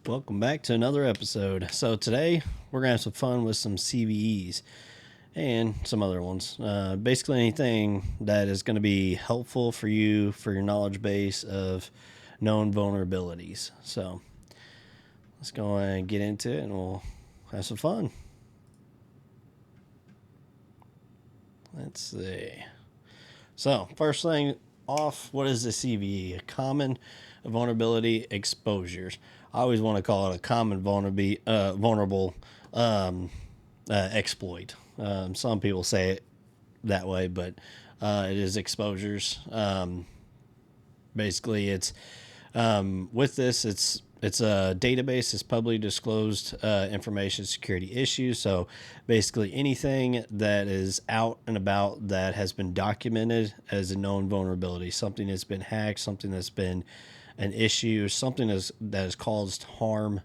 Welcome back to another episode. So today we're gonna have some fun with some CVEs and some other ones. Basically anything that is going to be helpful for you for your knowledge base of known vulnerabilities. So let's go and get into it and we'll have some fun. Let's see. So first thing off, what is the CVE? A common vulnerability exposures. I always want to call it a common vulnerable exploit. Some people say it that way, but it is exposures. Basically, it's with this, it's a database. It's publicly disclosed information security issues. So basically, anything that is out and about that has been documented as a known vulnerability, something that's been hacked, something that's been an issue, something that has caused harm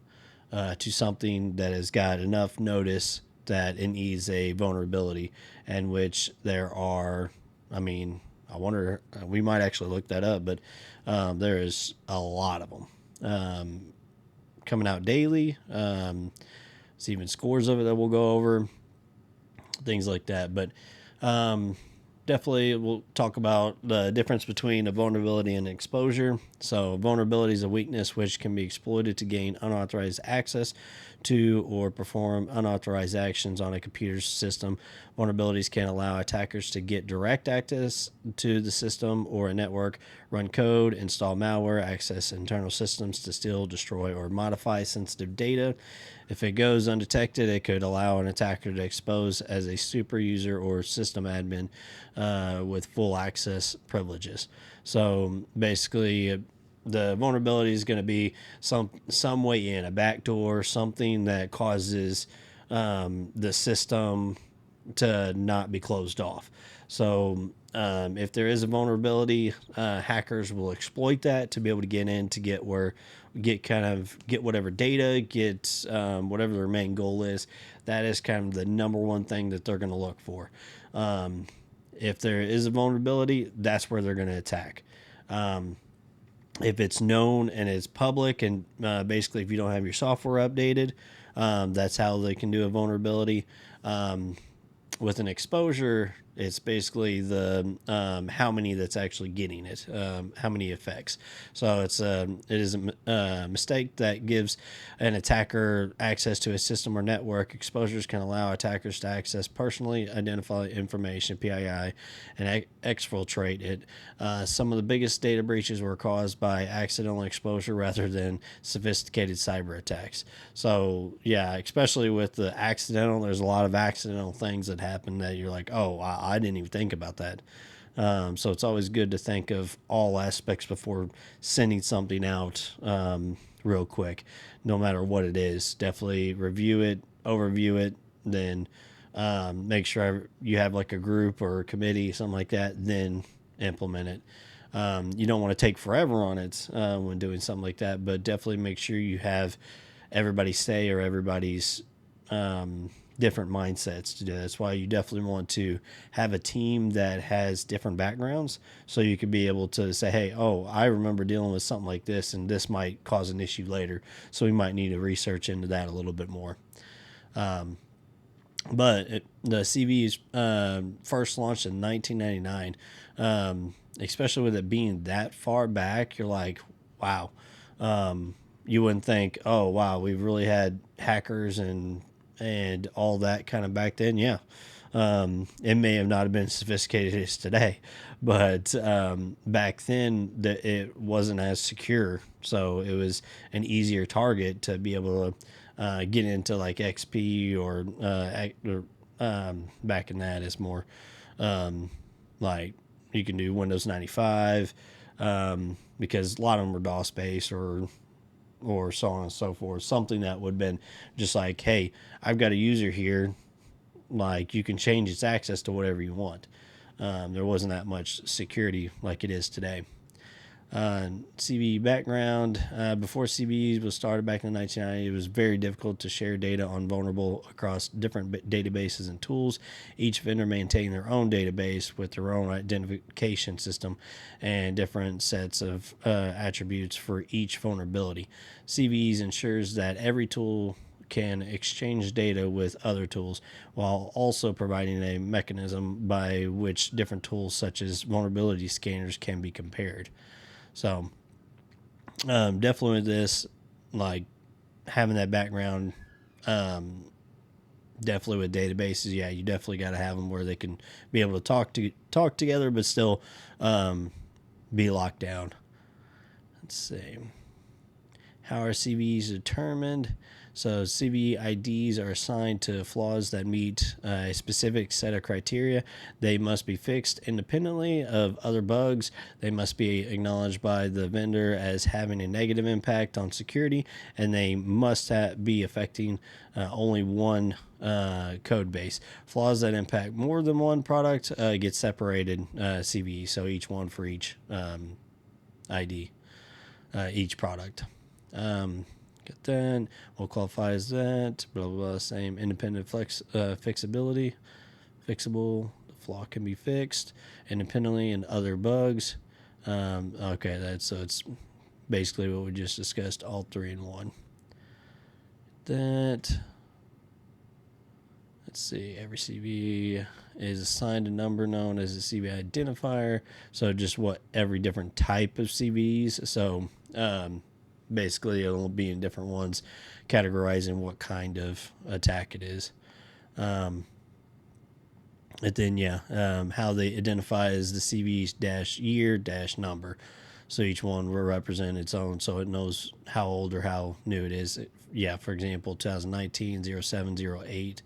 to something that has got enough notice that it needs a vulnerability, and which there are, I wonder, we might actually look that up, but there is a lot of them coming out daily. There's even scores of it that we'll go over, things like that. But definitely we'll talk about the difference between a vulnerability and exposure. So vulnerability is a weakness which can be exploited to gain unauthorized access to or perform unauthorized actions on a computer's system. Vulnerabilities can allow attackers to get direct access to the system or a network, run code, install malware, access internal systems to steal, destroy, or modify sensitive data. If it goes undetected, it could allow an attacker to expose as a super user or system admin with full access privileges. So basically, the vulnerability is going to be some way in, a backdoor, something that causes the system to not be closed off. So if there is a vulnerability, hackers will exploit that to be able to get in, to get whatever data, get whatever their main goal is. That is kind of the number one thing that they're going to look for. If there is a vulnerability, that's where they're going to attack. If it's known and it's public, and basically if you don't have your software updated, that's how they can do a vulnerability. With an exposure, it's basically the how many that's actually getting it, how many effects. So it is a mistake that gives an attacker access to a system or network. Exposures can allow attackers to access personally identified information, PII, and exfiltrate it. Some of the biggest data breaches were caused by accidental exposure rather than sophisticated cyber attacks. So yeah, especially with the accidental, there's a lot of accidental things that happen that you're like, oh, I didn't even think about that. So it's always good to think of all aspects before sending something out real quick, no matter what it is. Definitely review it, overview it, then make sure you have like a group or a committee, something like that, then implement it. You don't want to take forever on it when doing something like that, but definitely make sure you have everybody's say or everybody's different mindsets to do. That's why you definitely want to have a team that has different backgrounds, so you could be able to say, hey, I remember dealing with something like this, and this might cause an issue later, so we might need to research into that a little bit more. The CVE first launched in 1999. Especially with it being that far back, you're like, wow. You wouldn't think, oh wow, we've really had hackers and all that kind of back then. Yeah. It may have not been as sophisticated as today, but back then it wasn't as secure, so it was an easier target to be able to get into, like XP or back in that is more like you can do Windows 95 because a lot of them were DOS based or so on and so forth. Something that would have been just like, hey, I've got a user here, like you can change its access to whatever you want. There wasn't that much security like it is today. CVE background. Before CVE was started back in the 1990s, it was very difficult to share data on vulnerable across different databases and tools. Each vendor maintained their own database with their own identification system and different sets of attributes for each vulnerability. CVEs ensures that every tool can exchange data with other tools while also providing a mechanism by which different tools such as vulnerability scanners can be compared. So definitely with this, like having that background, definitely with databases, yeah, you definitely got to have them where they can be able to talk together, but still be locked down. Let's see. How are CVEs determined? So CVE IDs are assigned to flaws that meet a specific set of criteria. They must be fixed independently of other bugs. They must be acknowledged by the vendor as having a negative impact on security, and they must be affecting only one code base. Flaws that impact more than one product get separated CVE, so each one for each ID, each product. Get that. What qualifies that? Blah, blah, blah. Same. Independent fixability. Fixable. The flaw can be fixed independently and other bugs. Okay, so it's basically what we just discussed, all three in one. That. Let's see. Every CV is assigned a number known as a CV identifier. So just what every different type of CVs. So, basically it'll be in different ones categorizing what kind of attack it is. And then how they identify is the CVE dash year dash number, so each one will represent its own, so it knows how old or how new it is. For example, 2019 0708,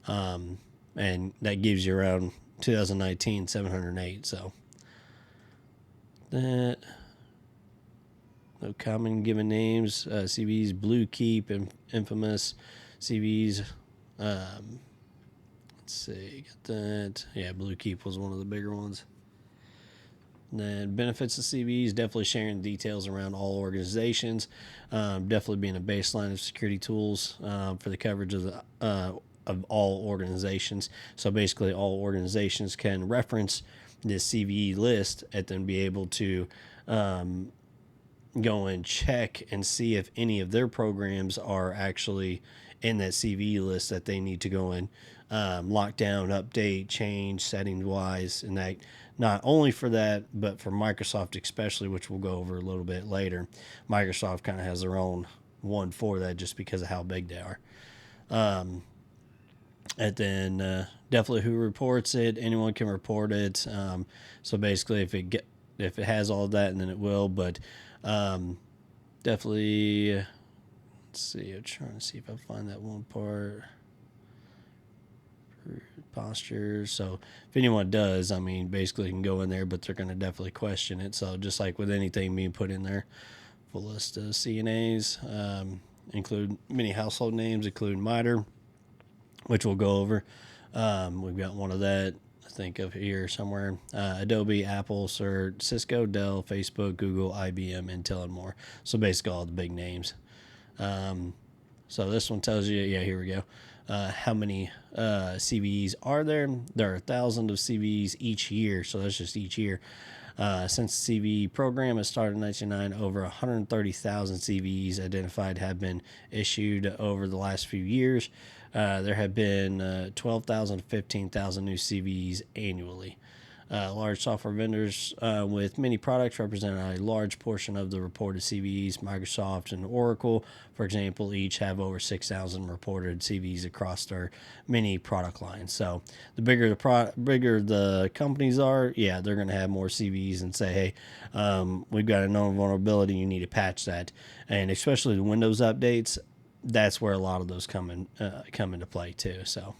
and that gives you around 2019 708. So that no common given names. CVE's Blue Keep, infamous. CVE's, let's see, got that. Yeah, Blue Keep was one of the bigger ones. And then benefits of CVEs, definitely sharing details around all organizations. Definitely being a baseline of security tools for the coverage of all organizations. So basically, all organizations can reference this CVE list and then be able to go and check and see if any of their programs are actually in that CVE list that they need to go and lock down, update, change settings wise, and that not only for that, but for Microsoft especially, which we'll go over a little bit later. Microsoft kind of has their own one for that just because of how big they are. And then definitely who reports it. Anyone can report it. So basically, if it has all that, and then it will. But definitely, let's see. I'm trying to see if I find that one part. Posture. So if anyone does, I mean, basically can go in there, but they're going to definitely question it. So just like with anything being put in there, full list of CNAs include many household names, including MITRE, which we'll go over. We've got one of that, I think, of here somewhere. Adobe, Apple, Cisco, Dell, Facebook, Google, IBM, Intel, and more. So basically all the big names. So this one tells you, here we go. How many CVEs are there? There are 1,000 of CVEs each year, so that's just each year. Since the CVE program has started in 1999, over 130,000 CVEs identified have been issued over the last few years. There have been 12,000 to 15,000 new CVEs annually. Large software vendors with many products represent a large portion of the reported CVEs. Microsoft and Oracle, for example, each have over 6,000 reported CVEs across their many product lines. So the bigger the companies are, they're going to have more CVEs and say, hey, we've got a known vulnerability, you need to patch that. And especially the Windows updates, that's where a lot of those come into play too. So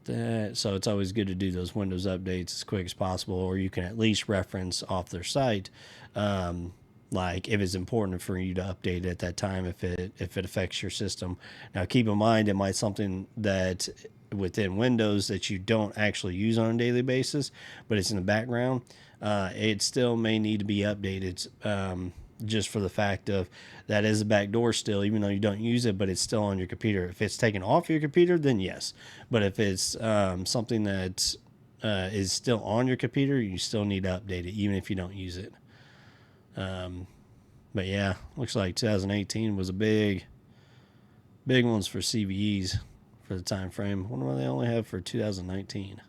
it's always good to do those Windows updates as quick as possible, or you can at least reference off their site, like if it's important for you to update it at that time if it affects your system. Now keep in mind it might something that within Windows that you don't actually use on a daily basis, but it's in the background, it still may need to be updated, just for the fact of that is a backdoor still, even though you don't use it, but it's still on your computer. If it's taken off your computer, then yes. But if it's something that is still on your computer, you still need to update it, even if you don't use it. But yeah, looks like 2018 was a big ones for CVEs for the time frame. I wonder why they only have for 2019,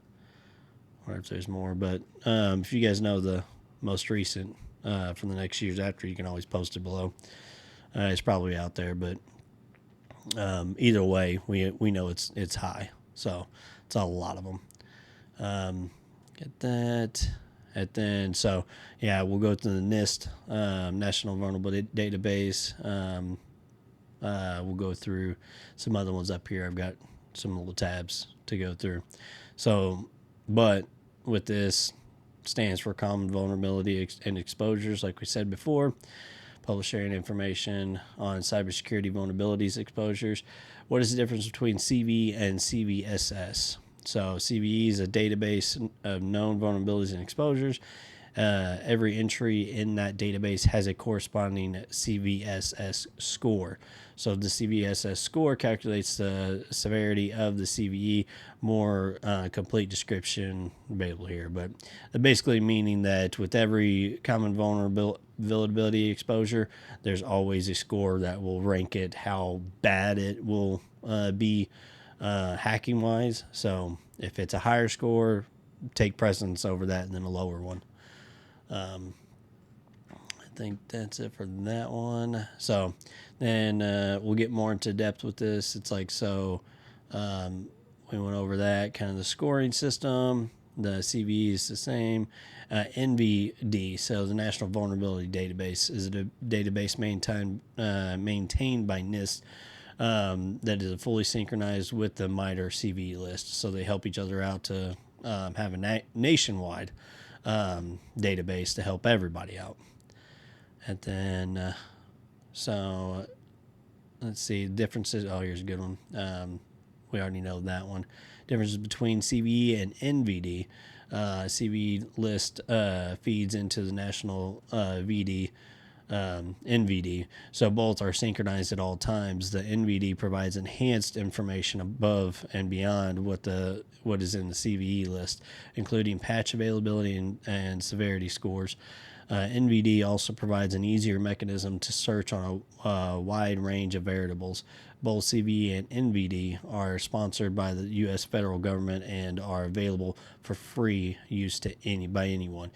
or if there's more. But if you guys know the most recent from the next years after, you can always post it below. It's probably out there, but either way, we know it's high, so it's a lot of them. Get that. And then, so yeah, we'll go to the NIST, National Vulnerability Database. We'll go through some other ones up here. I've got some little tabs to go through. So, but with this, stands for Common Vulnerability and Exposures, like we said before. Publish sharing information on cybersecurity vulnerabilities exposures. What is the difference between CVE and CVSS? So CVE is a database of known vulnerabilities and exposures. Every entry in that database has a corresponding CVSS score. So the CVSS score calculates the severity of the CVE. More complete description available here, but basically meaning that with every common vulnerability exposure, there's always a score that will rank it how bad it will be hacking wise. So if it's a higher score, take precedence over that, and then a lower one. I think that's it for that one. So then we'll get more into depth with this. It's like, so we went over that, kind of the scoring system. The CVE is the same. NVD, so the National Vulnerability Database, is a database maintained by NIST that is fully synchronized with the MITRE CVE list. So they help each other out to have a nationwide database to help everybody out. And then, so let's see, differences. Oh, here's a good one. We already know that one. Differences between CVE and NVD. CVE list feeds into the national VD, NVD. So both are synchronized at all times. The NVD provides enhanced information above and beyond what is in the CVE list, including patch availability and severity scores. NVD also provides an easier mechanism to search on a wide range of variables. Both CVE and NVD are sponsored by the U.S. federal government and are available for free use by anyone.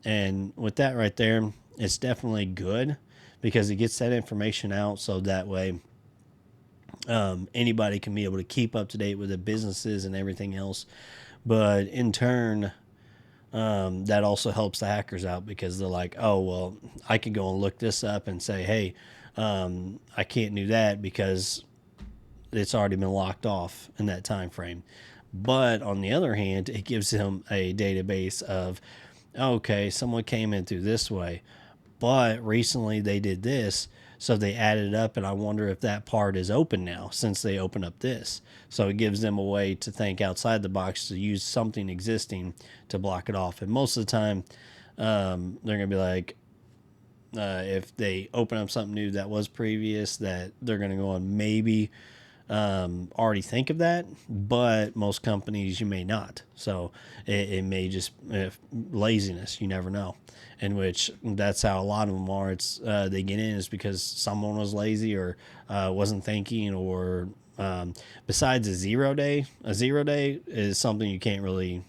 And with that right there, it's definitely good because it gets that information out, so that way anybody can be able to keep up to date with the businesses and everything else. But in turn, that also helps the hackers out because they're like, oh, well, I can go and look this up and say, hey, I can't do that because it's already been locked off in that time frame. But on the other hand, it gives them a database of, okay, someone came in through this way, but recently they did this, so they added it up, and I wonder if that part is open now since they open up this. So it gives them a way to think outside the box, to use something existing to block it off. And most of the time, they're going to be like, if they open up something new that was previous, that they're going to go and maybe already think of that, but most companies you may not. So it may just laziness, you never know. In which that's how a lot of them are. It's they get in is because someone was lazy or wasn't thinking, or besides a 0 day. A 0 day is something you can't really.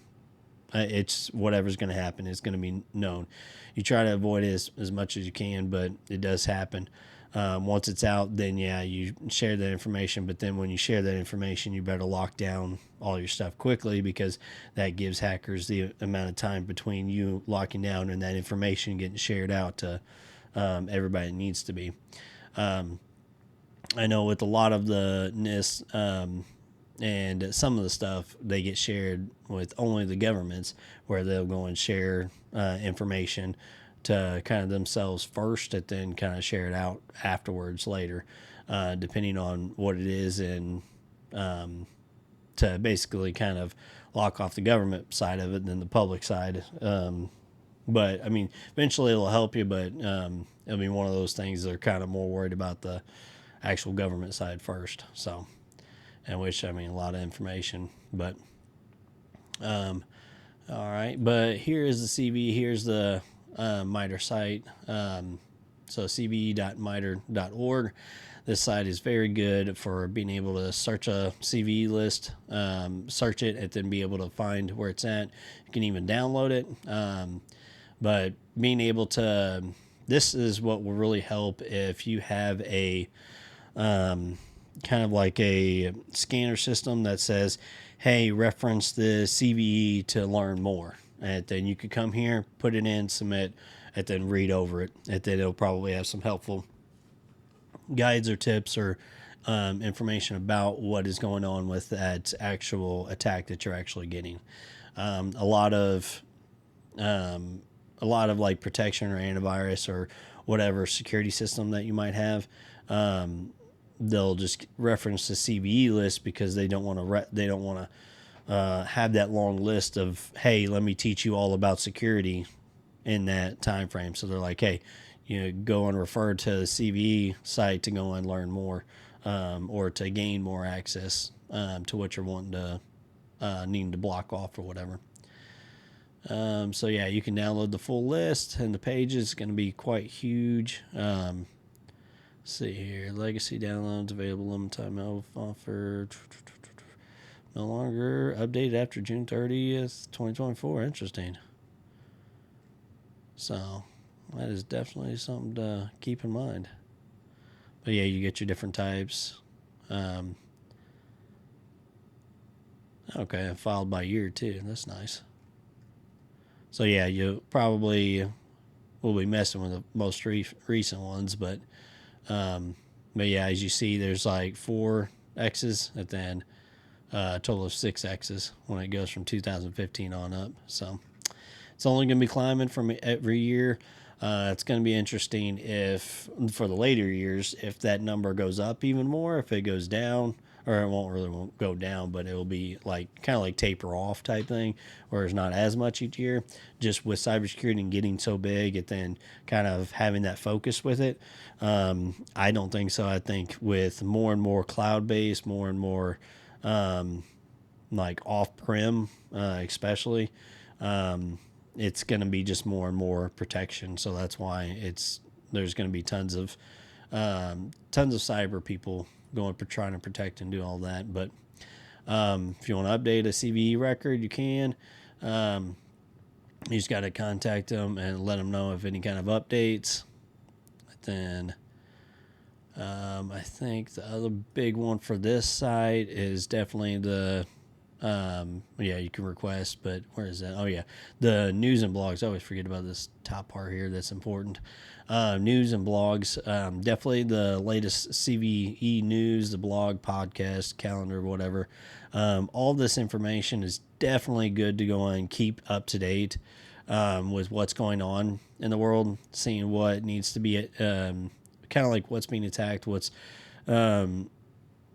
It's whatever's going to happen. It's going to be known. You try to avoid it as much as you can, but it does happen. Once it's out, then yeah, you share that information. But then when you share that information, you better lock down all your stuff quickly, because that gives hackers the amount of time between you locking down and that information getting shared out to everybody it needs to be. I know with a lot of the NIST and some of the stuff, they get shared with only the governments, where they'll go and share information to kind of themselves first, and then kind of share it out afterwards later, depending on what it is and to basically kind of lock off the government side of it than the public side. But I mean, eventually it'll help you, but it'll be one of those things they're kind of more worried about the actual government side first. So, and which, I mean, a lot of information, but all right. But here is the CVE. Here's the MITRE site. So cve.mitre.org. This site is very good for being able to search a CVE list, search it, and then be able to find where it's at. You can even download it. But being able to, this is what will really help if you have a kind of like a scanner system that says, hey, reference the CVE to learn more. And then you could come here, put it in, submit, and then read over it. And then it'll probably have some helpful guides or tips or information about what is going on with that actual attack that you're actually getting. A lot of like protection or antivirus or whatever security system that you might have, they'll just reference the CVE list because they don't want to have that long list of, hey, let me teach you all about security in that time frame. So they're like, hey, go and refer to the CVE site to go and learn more, or to gain more access to what you're wanting to needing to block off or whatever. So yeah, you can download the full list, and the page is going to be quite huge. Let's see here, legacy downloads available, limited time offer, no longer updated after June 30th, 2024. Interesting. So that is definitely something to keep in mind. But yeah, you get your different types. Okay, followed by year too. That's nice. So yeah, you probably will be messing with the most recent ones, but yeah, as you see, there's like 4 X's and then a total of 6 X's when it goes from 2015 on up. So it's only going to be climbing from every year. It's going to be interesting if, for the later years, if that number goes up even more, if it goes down, or it won't go down, but it will be like kind of like taper off type thing, where it's not as much each year. Just with cybersecurity and getting so big, and then kind of having that focus with it, I don't think so. I think with more and more cloud based, more and more like off-prem, especially. It's going to be just more and more protection. So that's why there's going to be tons of cyber people trying to protect and do all that. But if you want to update a CVE record, you can. You just got to contact them and let them know if any kind of updates. Then I think the other big one for this site is definitely the you can request, but where is that? Oh yeah, the news and blogs. I always forget about this top part here. That's important. News and blogs. Definitely the latest CVE news, the blog, podcast, calendar, whatever. All this information is definitely good to go and keep up to date with what's going on in the world, seeing what needs to be kind of like what's being attacked, what's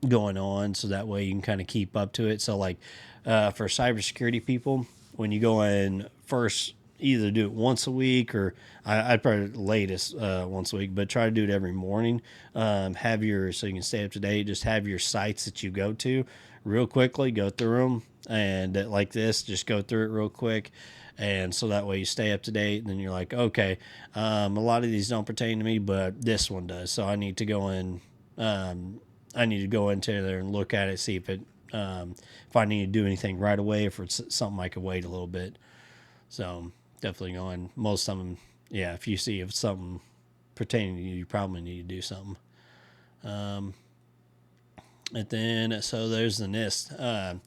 going on, so that way you can kind of keep up to it. So like for cybersecurity people, when you go in, first either do it once a week, or I'd probably latest once a week, but try to do it every morning. So you can stay up to date. Just have your sites that you go to real quickly, go through them, and like this, just go through it real quick. And so that way you stay up to date, and then you're like, okay, a lot of these don't pertain to me, but this one does. So I need to go in. I need to go into there and look at it, see if I need to do anything right away, if it's something I could wait a little bit. So definitely going. Most of them, yeah. If you see if something pertaining to you, you probably need to do something. And then so there's the NIST.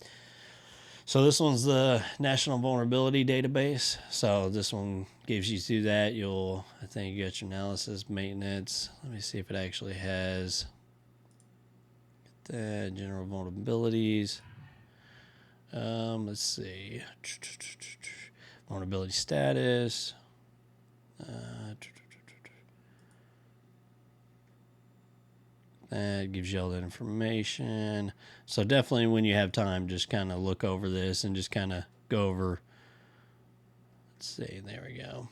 So this one's the National Vulnerability Database. So this one gives you through that. I think you got your analysis, maintenance. Let me see if it actually has that general vulnerabilities. Let's see. Vulnerability status. That gives you all that information. So definitely when you have time, just kind of look over this and just kind of go over. Let's see, there we go.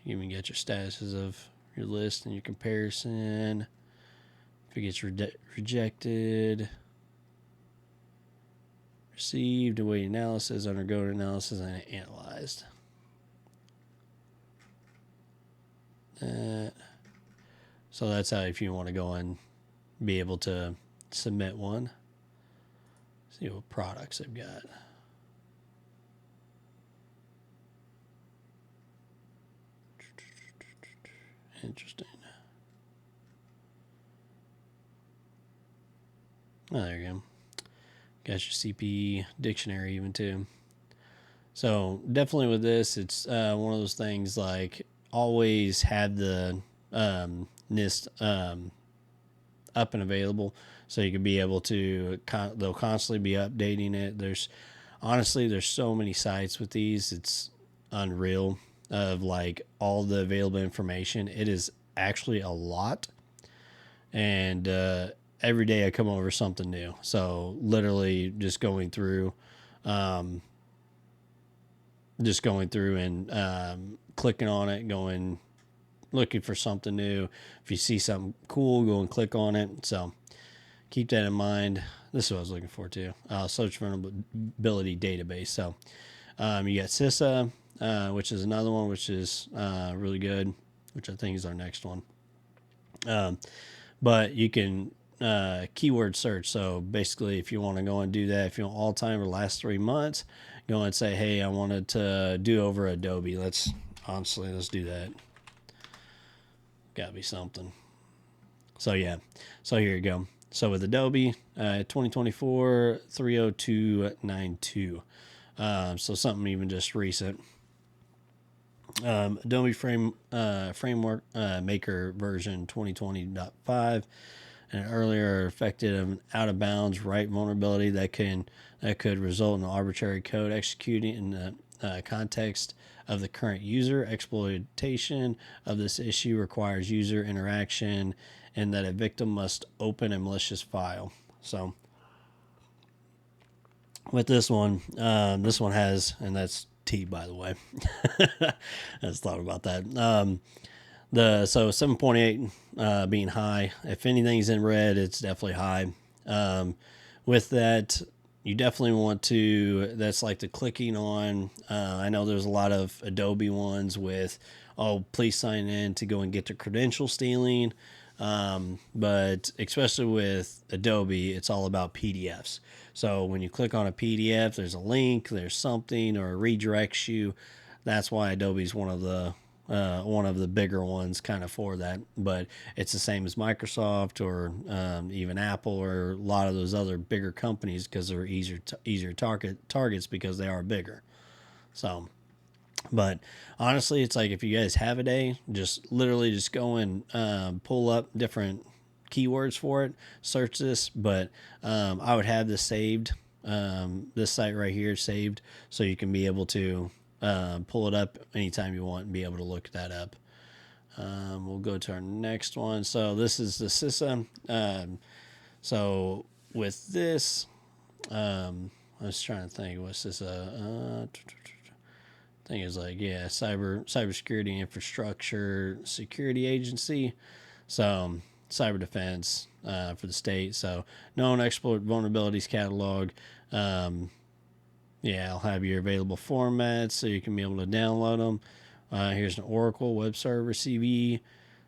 You even get your statuses of your list and your comparison. If it gets rejected, received, awaiting analysis, undergoing analysis, and analyzed. So that's how, if you want to go and be able to submit one. See what products they've got. Interesting. Oh, there you go. Got your CPE dictionary even too. So definitely with this, it's one of those things like always have the NIST up and available, so you can be able to. They'll constantly be updating it. There's so many sites with these. It's unreal of like all the available information. It is actually a lot, and every day I come over something new. So literally just going through and clicking on it, looking for something new. If you see something cool, go and click on it. So keep that in mind. This is what I was looking for too. Search vulnerability database. So you got CISA, which is another one, which is really good, which I think is our next one. But you can keyword search. So basically, if you want to go and do that, if you want all time or last 3 months, go and say, hey, I wanted to do over Adobe. Let's do that. Gotta be something. So yeah, so here you go. So with Adobe, 2024 30292. So something even just recent. Adobe Framework Maker version 2020.5, and earlier affected an out of bounds write vulnerability that could result in arbitrary code executing in the context of the current user. Exploitation of this issue requires user interaction, and that a victim must open a malicious file. So with this one has, and that's T, by the way. I just thought about that. So 7.8 being high. If anything's in red, it's definitely high. With that, you definitely want to. That's like the clicking on. I know there's a lot of Adobe ones with, oh, please sign in to go and get the credential stealing. But especially with Adobe, it's all about PDFs. So when you click on a PDF, there's a link, there's something, or it redirects you. That's why Adobe's one of the bigger ones kind of for that. But it's the same as Microsoft or even Apple or a lot of those other bigger companies, because they're easier targets because they are bigger. So, but honestly, it's like if you guys have a day, just literally just go and pull up different keywords for it, search this. But I would have this saved, this site right here saved, so you can be able to pull it up anytime you want and be able to look that up. We'll go to our next one. So this is the CISA. So with this, I was trying to think, what's this? I think it's like, yeah, cybersecurity infrastructure security agency. So cyber defense for the state. So known exploit vulnerabilities catalog. Yeah, I'll have your available formats so you can be able to download them. Here's an Oracle web server CVE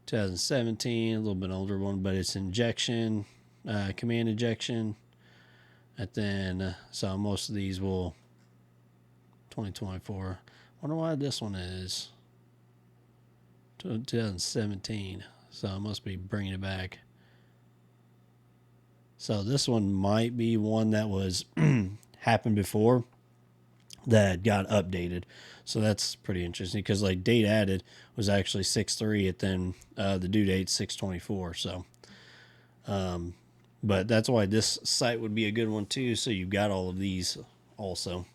2017, a little bit older one, but it's injection, command injection. And then, so most of these will 2024. Wonder why this one is 2017. So I must be bringing it back. So this one might be one that was happened before that got updated. So that's pretty interesting, because like date added was actually 6/3, and then the due date 6/24. So, but that's why this site would be a good one too. So you've got all of these also,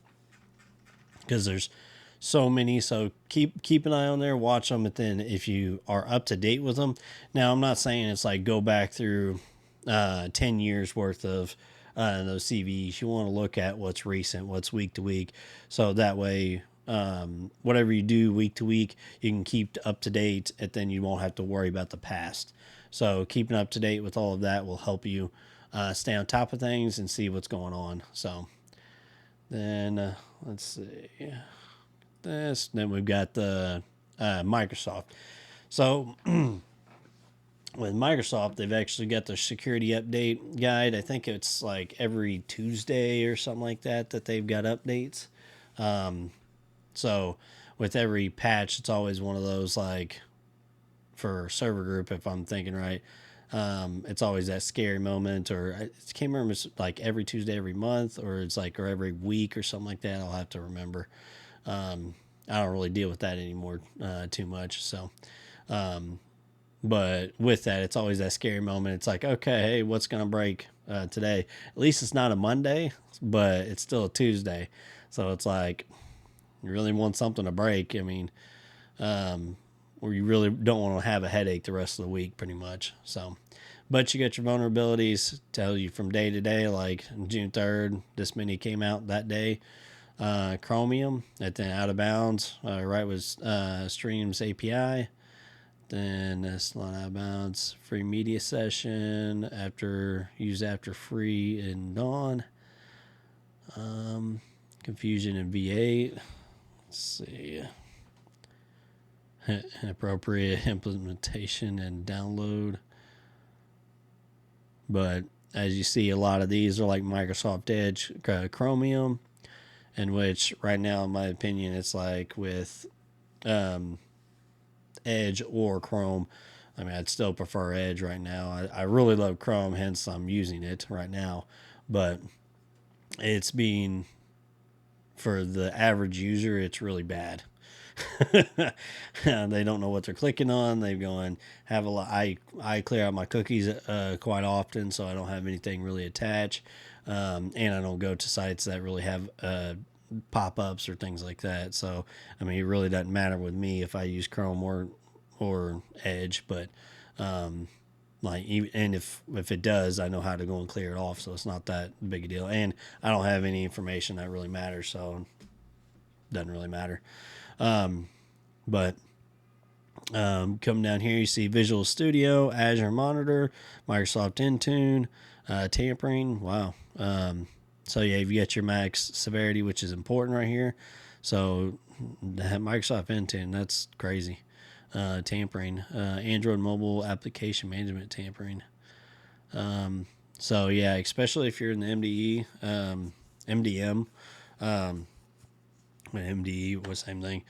because there's so many. So keep an eye on there, watch them, and then if you are up to date with them. Now, I'm not saying it's like go back through 10 years worth of those CVEs. You want to look at what's recent, what's week to week, so that way whatever you do week to week, you can keep up to date, and then you won't have to worry about the past. So keeping up to date with all of that will help you stay on top of things and see what's going on. So then let's see this. Then we've got the Microsoft. So with Microsoft, they've actually got their security update guide. I think it's like every Tuesday or something like that they've got updates. So with every patch, it's always one of those, like for server group, if I'm thinking right, it's always that scary moment, or I can't remember if it's like every Tuesday every month, or it's like or every week or something like that. I'll have to remember. I don't really deal with that anymore too much. So, but with that, it's always that scary moment. It's like, okay, hey, what's going to break today? At least it's not a Monday, but it's still a Tuesday. So it's like, you really want something to break. I mean, or you really don't want to have a headache the rest of the week, pretty much. So, but you got your vulnerabilities, tell you from day to day, like June 3rd, this many came out that day. Chromium, at the out of bounds, right, was Streams API. Then that's not out of bounds. Free media session after free and dawn. Confusion in V8. Let's see. Inappropriate implementation and download. But as you see, a lot of these are like Microsoft Edge, Chromium, in which right now, in my opinion, it's like with Edge or Chrome. I mean, I'd still prefer Edge right now. I really love Chrome, hence I'm using it right now. But it's being, for the average user, it's really bad. They don't know what they're clicking on. They've gone have a lot. I clear out my cookies quite often, so I don't have anything really attached, and I don't go to sites that really have pop-ups or things like that. So I mean, it really doesn't matter with me if I use Chrome or Edge, but like even, and if it does, I know how to go and clear it off, so it's not that big a deal. And I don't have any information that really matters, so it doesn't really matter. But come down here, you see Visual Studio, Azure Monitor, Microsoft Intune, tampering. Wow. So yeah, you got your max severity, which is important right here. So Microsoft Intune, that's crazy. Tampering, Android mobile application management tampering. So yeah, especially if you're in the MDE, MDM, MDE was the same thing.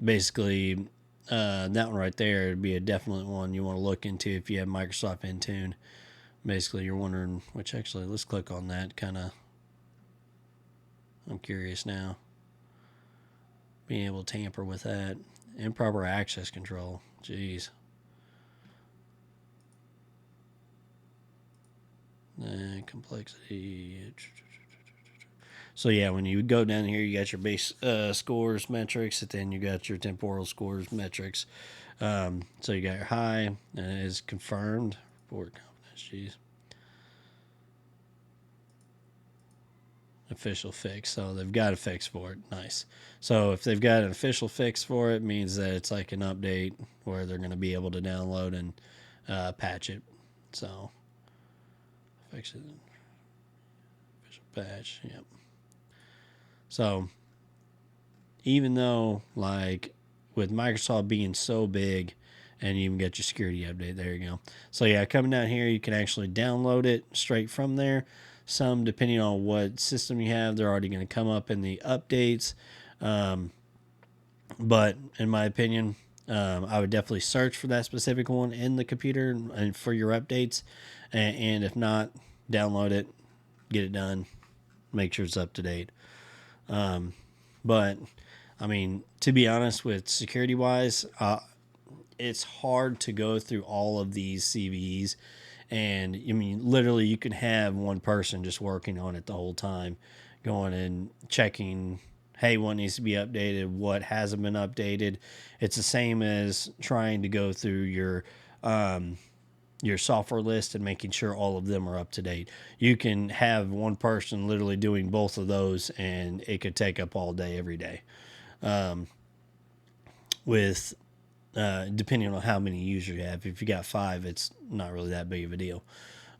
Basically, that one right there would be a definite one you want to look into if you have Microsoft Intune. Basically, you're wondering, which actually, let's click on that. I'm curious now. Being able to tamper with that. Improper access control. Jeez. Complexity. So yeah, when you go down here, you got your base scores metrics, and then you got your temporal scores metrics. So you got your high, and it is confirmed. Report confidence. Jeez. Official fix. So they've got a fix for it. Nice. So if they've got an official fix for it, means that it's like an update where they're going to be able to download and patch it. So fix it. Official patch. Yep. So even though, like, with Microsoft being so big, and you even get your security update, there you go. So yeah, coming down here, you can actually download it straight from there. Some, depending on what system you have, they're already going to come up in the updates. But in my opinion, I would definitely search for that specific one in the computer and for your updates. And if not, download it, get it done, make sure it's up to date. But I mean, to be honest, with security wise, it's hard to go through all of these CVEs. And I mean, literally, you can have one person just working on it the whole time, going and checking hey, what needs to be updated, what hasn't been updated. It's the same as trying to go through your software list and making sure all of them are up to date. You can have one person literally doing both of those, and it could take up all day, every day. With Depending on how many users you have. If you got 5, it's not really that big of a deal.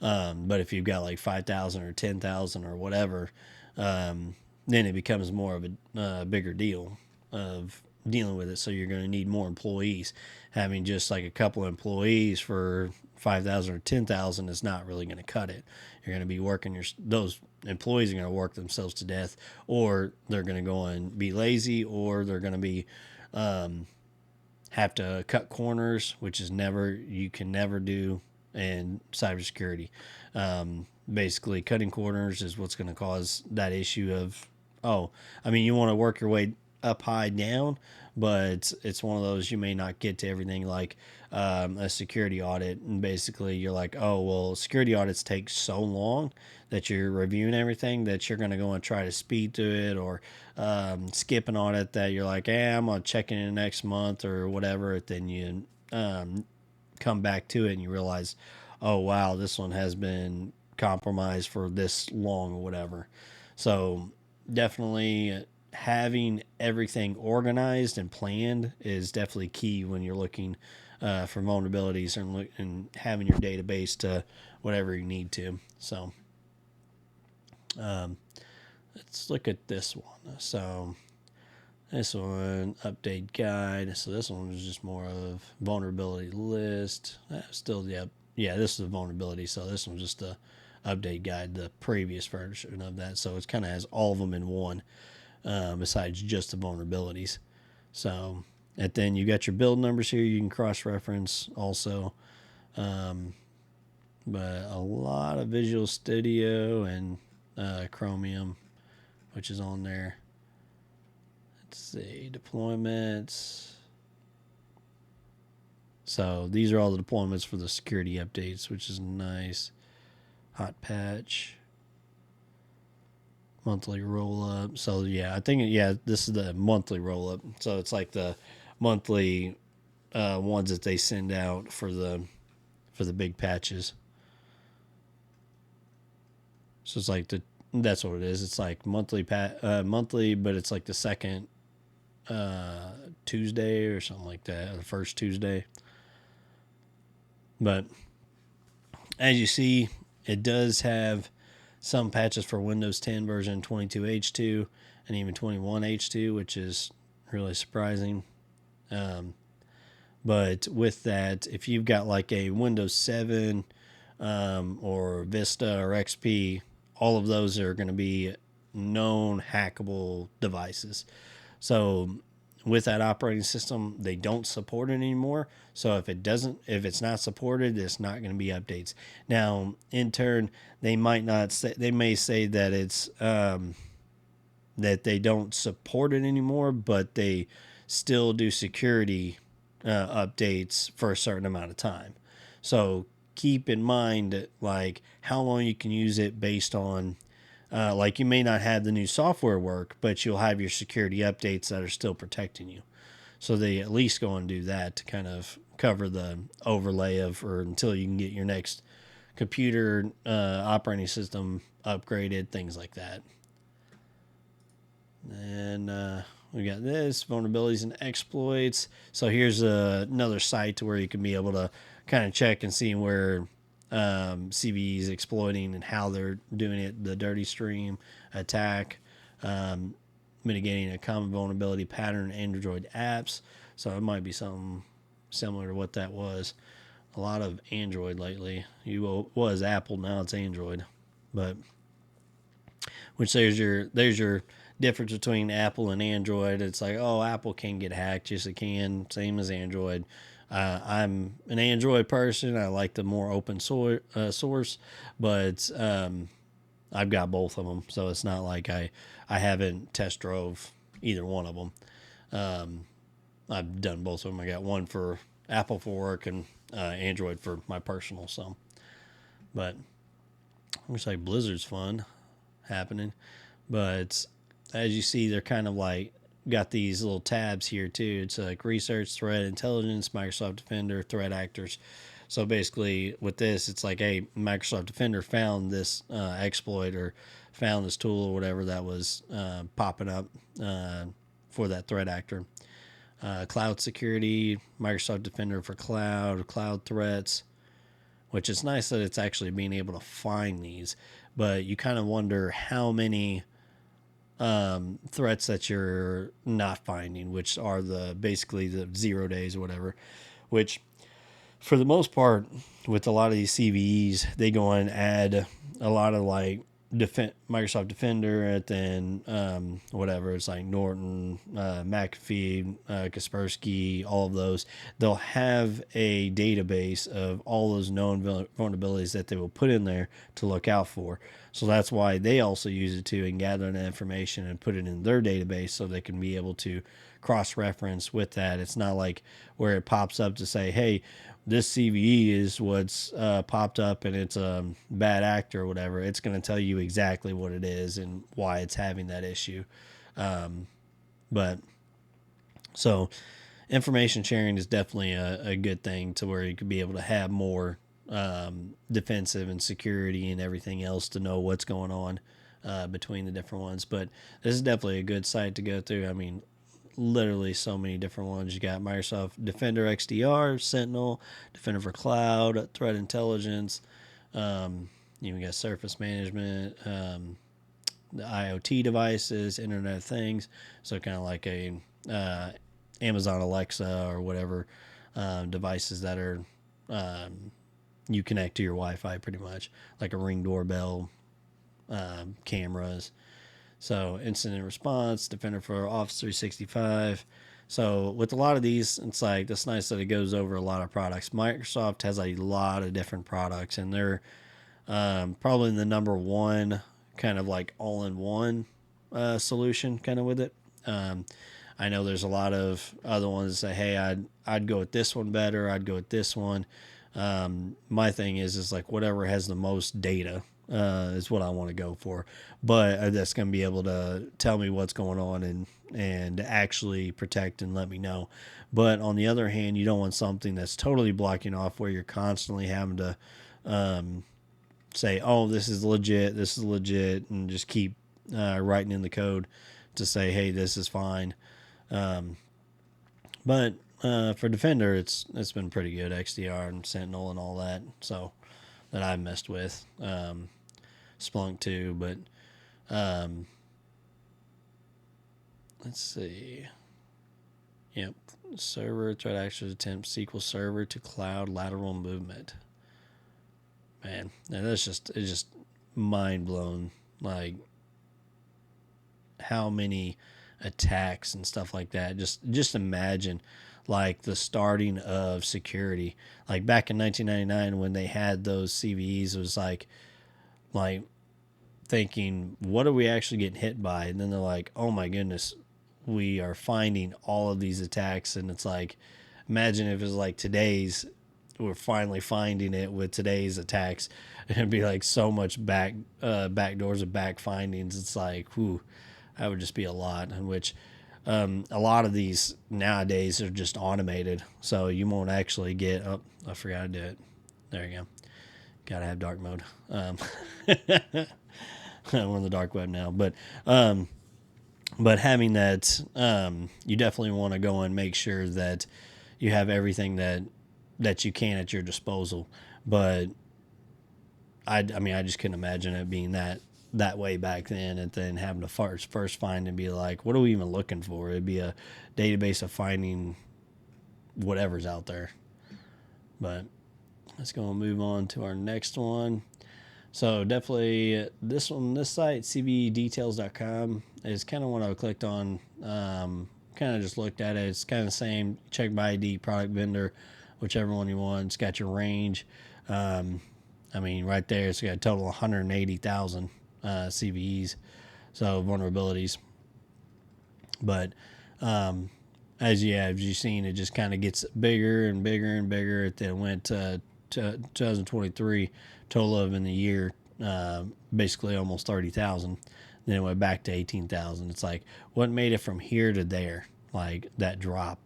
But if you've got like 5,000 or 10,000 or whatever, then it becomes more of a bigger deal of dealing with it. So you're going to need more employees. Having just like a couple of employees for 5,000 or 10,000 is not really going to cut it. You're going to be working those employees are going to work themselves to death, or they're going to go and be lazy, or they're going to be have to cut corners, which is you can never do in cybersecurity. Basically, cutting corners is what's going to cause that issue of, you want to work your way up, high, down, but it's one of those you may not get to everything, like a security audit. And basically, you're like, oh, well, security audits take so long that you're reviewing everything that you're going to go and try to speed through it, or skip an audit that you're like, I'm going to check in the next month or whatever. Then you come back to it and you realize, oh, wow, this one has been compromised for this long or whatever. So definitely having everything organized and planned is definitely key when you're looking for vulnerabilities, and having your database to whatever you need to. So let's look at this one. So this one, update guide. So this one was just more of vulnerability list. Still, yeah, this is a vulnerability. So this one's just a update guide, the previous version of that. So it kind of has all of them in one, besides just the vulnerabilities. So, and then you got your build numbers here. You can cross-reference also. But a lot of Visual Studio and Chromium, which is on there. Let's see, deployments. So these are all the deployments for the security updates, which is nice. Hot patch. Monthly roll up. So yeah, I think this is the monthly roll up. So it's like the monthly ones that they send out for the big patches. So it's like that's what it is. It's like monthly, but it's like the second Tuesday or something like that, or the first Tuesday. But as you see, it does have some patches for Windows 10 version 22H2 and even 21H2, which is really surprising. But with that, if you've got like a Windows 7 or Vista or XP, all of those are going to be known hackable devices. So with that operating system, they don't support it anymore. So if it's not supported, it's not going to be updates. Now, in turn, they may say that it's that they don't support it anymore, but they still do security updates for a certain amount of time. So keep in mind, like, how long you can use it based on, like, you may not have the new software work, but you'll have your security updates that are still protecting you. So they at least go and do that to kind of cover the overlay or until you can get your next computer operating system upgraded, things like that. And we got this, vulnerabilities and exploits. So here's another site where you can be able to kind of check and see where CVE is exploiting and how they're doing it. The dirty stream attack, mitigating a common vulnerability pattern in Android apps. So it might be something similar to what that was. A lot of Android lately. You was Apple, now it's Android. But which there's your difference between Apple and Android. It's like, oh, Apple can get hacked. Yes, it can. Same as Android. I'm an Android person. I like the more open source, but I've got both of them, so it's not like I haven't test drove either one of them. I've done both of them. I got one for Apple for work and Android for my personal. So, but looks like Blizzard's fun happening, but as you see, they're kind of like got these little tabs here too. It's like research, threat intelligence, Microsoft Defender, threat actors. So basically, with this, it's like, hey, Microsoft Defender found this exploit or found this tool or whatever that was popping up for that threat actor. Cloud security, Microsoft Defender for cloud threats, which is nice that it's actually being able to find these. But you kind of wonder how many threats that you're not finding, which are the basically the 0 days or whatever, which for the most part, with a lot of these CVEs, they go and add a lot of like Microsoft Defender, and then whatever it's like Norton, McAfee, Kaspersky, all of those. They'll have a database of all those known vulnerabilities that they will put in there to look out for. So that's why they also use it too and gather that information and put it in their database so they can be able to cross-reference with that. It's not like where it pops up to say, hey, this CVE is what's popped up and it's a bad actor or whatever. It's going to tell you exactly what it is and why it's having that issue. But so information sharing is definitely a good thing to where you could be able to have more defensive and security and everything else to know what's going on between the different ones. But this is definitely a good site to go through. I mean, literally so many different ones. You got Microsoft Defender XDR, Sentinel, Defender for Cloud, Threat Intelligence. You got Surface Management, the IoT devices, Internet of Things. So kind of like a Amazon Alexa or whatever devices that are you connect to your Wi-Fi pretty much, like a Ring doorbell, cameras. So incident response, Defender for Office 365. So with a lot of these, it's like, it's nice that it goes over a lot of products. Microsoft has a lot of different products, and they're probably the number one kind of like all-in-one solution kind of with it. I know there's a lot of other ones that say, hey, I'd go with this one better. I'd go with this one. My thing is like whatever has the most data is what I want to go for, but that's going to be able to tell me what's going on and actually protect and let me know. But on the other hand, you don't want something that's totally blocking off where you're constantly having to say, oh, this is legit, and just keep writing in the code to say, hey, this is fine. But for Defender, it's been pretty good, XDR and Sentinel and all that. So that I've messed with. Splunk too, but let's see. Yep, server threat actors attempt SQL Server to cloud lateral movement. Man, it's just mind blown. Like how many attacks and stuff like that. Just imagine like the starting of security. Like back in 1999 when they had those CVEs, it was like thinking, what are we actually getting hit by? And then they're like, oh my goodness, we are finding all of these attacks. And it's like, imagine if it was like today's, we're finally finding it with today's attacks. It'd be like so much back doors of back findings. It's like, whew, that would just be a lot. In which a lot of these nowadays are just automated, so you won't actually get. Oh, I forgot to do it. There you go. Gotta have dark mode. We're on the dark web now, but having that, you definitely want to go and make sure that you have everything that you can at your disposal. But I mean, I just couldn't imagine it being that way back then, and then having to first find and be like, what are we even looking for? It'd be a database of finding whatever's out there. But let's go and move on to our next one. So definitely this site, cvedetails.com, is kind of what I clicked on. Kind of just looked at it. It's kind of the same. Check by ID, product vendor, whichever one you want. It's got your range. I mean, right there, it's got a total of 180,000 CVEs, so vulnerabilities. But as you've seen, it just kind of gets bigger and bigger and bigger. It then went to 2023, total of in the year, basically almost 30,000 then it went back to 18,000. It's like, what made it from here to there? Like that drop,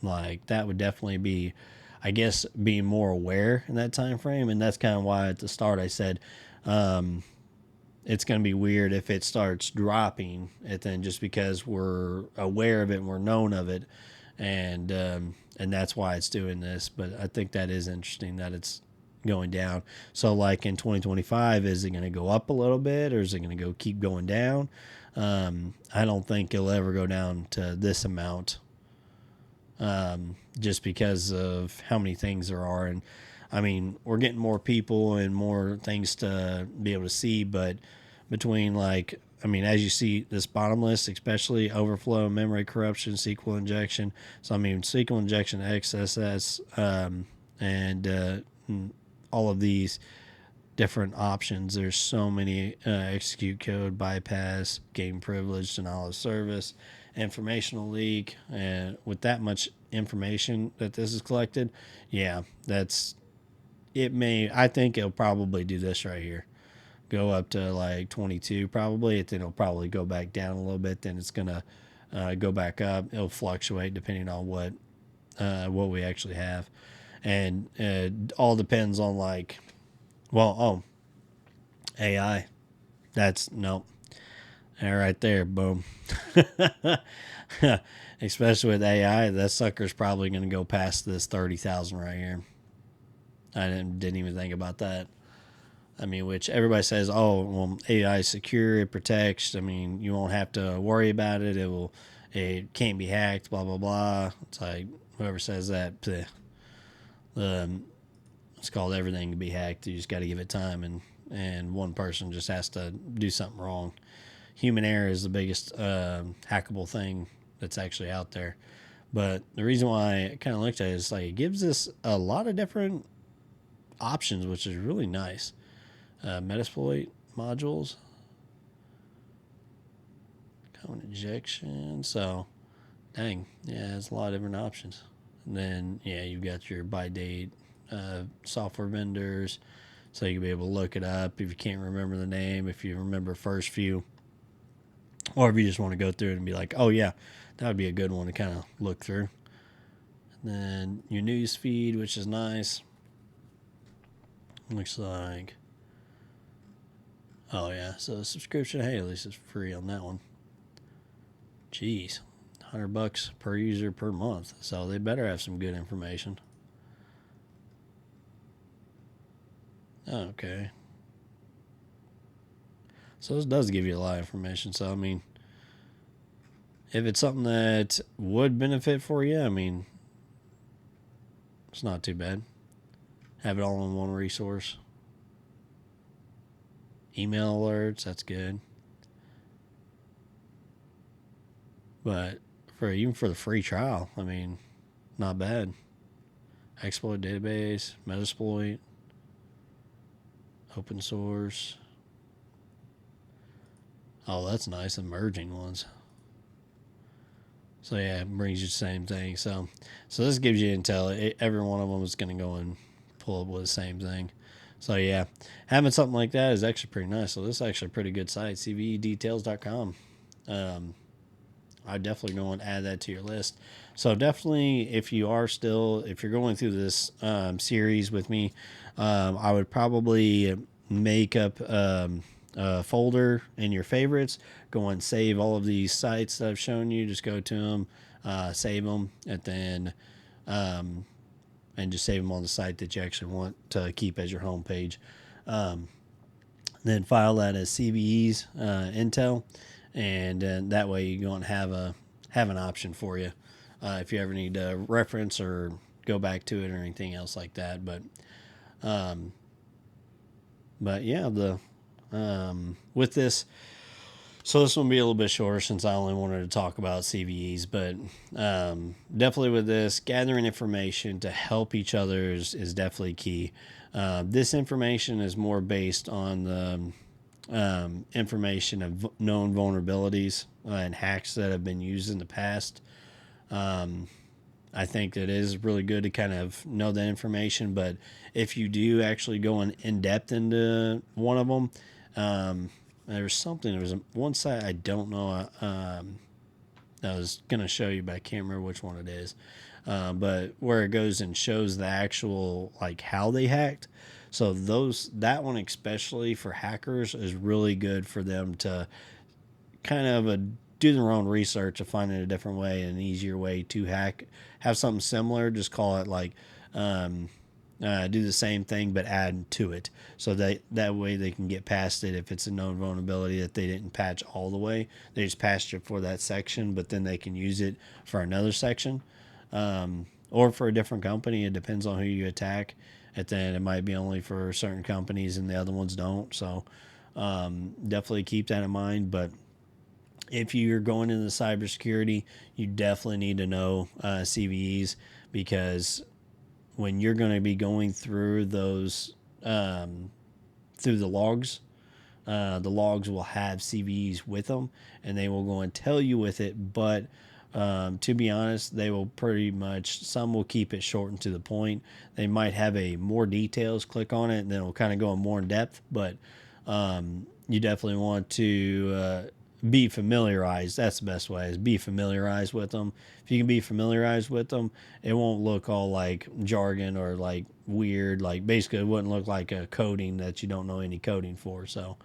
like that would definitely be, I guess, being more aware in that time frame. And that's kind of why at the start I said, it's going to be weird if it starts dropping, and then just because we're aware of it and we're known of it, and that's why it's doing this. But I think that is interesting that it's going down. So like in 2025, is it going to go up a little bit, or is it going to keep going down? I don't think it'll ever go down to this amount, just because of how many things there are. And I mean, we're getting more people and more things to be able to see, but between like, I mean, as you see this bottom list, especially overflow, memory corruption, SQL injection. So I mean, SQL injection, XSS, and all of these different options. There's so many: execute code, bypass, gain privilege, denial of service, informational leak. And with that much information that this is collected, yeah, I think it'll probably do this right here. Go up to like 22 probably, and then it'll probably go back down a little bit. Then it's going to go back up. It'll fluctuate depending on what we actually have. And it all depends on like, AI. That's nope. And right there, boom. Especially with AI, that sucker's probably going to go past this 30,000 right here. I didn't even think about that. I mean, which everybody says, oh, well, AI is secure, it protects. I mean, you won't have to worry about it. It can't be hacked, blah, blah, blah. It's like, whoever says that, it's called everything can be hacked. You just got to give it time, and one person just has to do something wrong. Human error is the biggest hackable thing that's actually out there. But the reason why I kind of looked at it is like it gives us a lot of different options, which is really nice. Metasploit modules, code injection. So, dang, yeah, it's a lot of different options. And then, yeah, you've got your by date software vendors, so you can be able to look it up if you can't remember the name, if you remember first few, or if you just want to go through it and be like, oh yeah, that would be a good one to kind of look through. And then your news feed, which is nice. Looks like, oh yeah, so the subscription, hey, at least it's free on that one. Jeez, $100 per user per month, so they better have some good information. Okay, so this does give you a lot of information. So I mean, if it's something that would benefit for you, I mean, it's not too bad. Have it all in one resource. Email alerts, that's good. But even for the free trial, I mean, not bad. Exploit database, Metasploit, open source. Oh, that's nice. Emerging ones. So yeah, it brings you the same thing. So this gives you intel. Every one of them is going to go and pull up with the same thing. So yeah, having something like that is actually pretty nice. So this is actually a pretty good site, CVEdetails.com. I definitely go and add that to your list. So definitely, if you're going through this series with me, I would probably make up a folder in your favorites. Go and save all of these sites that I've shown you. Just go to them, save them, and just save them on the site that you actually want to keep as your home page. Then file that as CVEs Intel, and that way you don't have an option for you if you ever need to reference or go back to it or anything else like that. But yeah, with this. So this one will be a little bit shorter since I only wanted to talk about CVEs, but definitely with this, gathering information to help each other is definitely key. This information is more based on the information of known vulnerabilities and hacks that have been used in the past. I think it is really good to kind of know that information, but if you do actually go in depth into one of them, There was one site I don't know. I was gonna show you, but I can't remember which one it is. But where it goes and shows the actual like how they hacked. So that one especially for hackers is really good for them to kind of do their own research of finding a different way, an easier way to hack. Have something similar, just call it like um, do the same thing but add to it, so that way they can get past it. If it's a known vulnerability that they didn't patch all the way, they just patched it for that section, but then they can use it for another section, or for a different company. It depends on who you attack. At the end, it might be only for certain companies and the other ones don't. So definitely keep that in mind. But if you're going into cybersecurity, you definitely need to know CVEs, because when you're going to be going through those through the logs will have CVEs with them, and they will go and tell you with it. But to be honest, they will pretty much, some will keep it short and to the point. They might have a more details, click on it, and then it'll kind of go in more in depth. But you definitely want to be familiarized. That's the best way, is be familiarized with them. If you can be familiarized with them, it won't look all like jargon or like weird. Like basically, it wouldn't look like a coding that you don't know any coding for. So,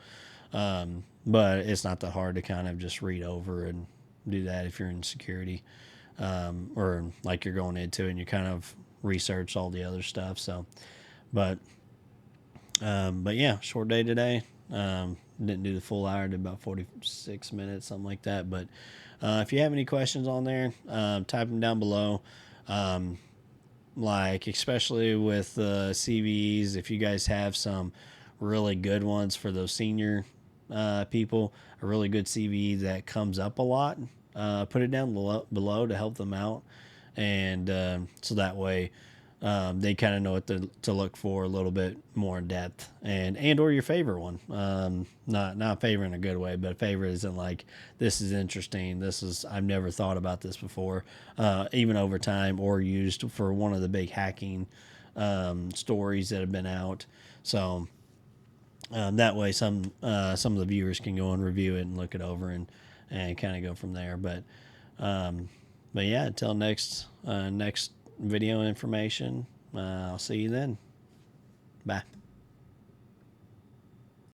but it's not that hard to kind of just read over and do that if you're in security, or like you're going into it and you kind of research all the other stuff. So, but yeah, short day today. Didn't do the full hour, did about 46 minutes, something like that. But if you have any questions on there, type them down below. Like, especially with CVEs, if you guys have some really good ones for those senior people, a really good CVE that comes up a lot, put it down below to help them out. And so that way they kind of know what to look for a little bit more in depth, and or your favorite one. Not favorite in a good way, but favorite isn't like, this is interesting. This is, I've never thought about this before, even over time, or used for one of the big hacking stories that have been out. So that way some of the viewers can go and review it and look it over, and kind of go from there. But yeah, until next video information, I'll see you then. Bye.